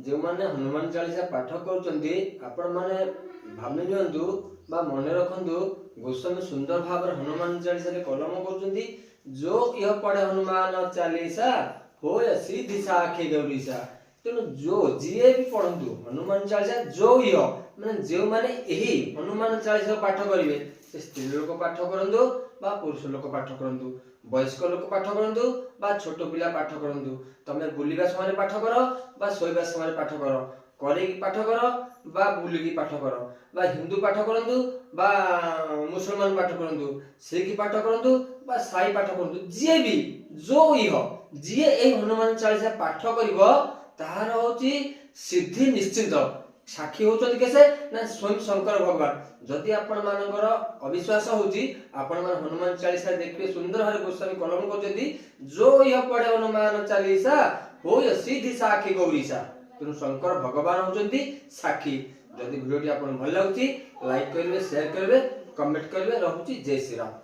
जो माने हनुमान चालीसा पाठ करुचंती आपण माने भाबी नियंतु बा मन रखंतु गोस्वामी सुंदर भाव हनुमान चालीसा रे कलम करुचंती जो यह पढ़े हनुमान चालीसा होय सीधी साखी गौरीसा। तेणु जो जीए भी पढ़ंतु हनुमान चालीसा जो यह माने जो माने एही हनुमान चालीसा पाठ करिवे से स्त्री लोक पाठ करंतु बा पुरुष लोक पाठ करंतु वयस्क लोक पाठ करंतु बा छोट पिला पाठ करंतु तमे बुलिबा समय पाठ कर बा सोइबा समय पाठ कर करेकी पाठ कर बा बुलिकी पाठ कर बा हिंदू पाठ करंतु बा मुसलमान पाठ करंतु सिख पाठ करंतु बा साई पाठ करंतु जे भी जो इह जे ए हनुमान चालीसा पाठ करिवो तार होची सिद्धि निश्चित। साक्षी होचंती केसे ना स्वयं शंकर भगवान। जदि आपण मानकर अविश्वास होची आपण मान हनुमान चालीसा देखिए सुंदर भाव गोस्वामी कलम करछंती जो यह पढ़े हनुमान चालीसा होय सीधी साखी गौरीसा। तेणु शंकर भगवान होचंती साक्षी। जदि वीडियोटी आपण भल लागुची लाइक करिवे शेयर करिवे कमेंट करिवे। रहुची जय श्री राम।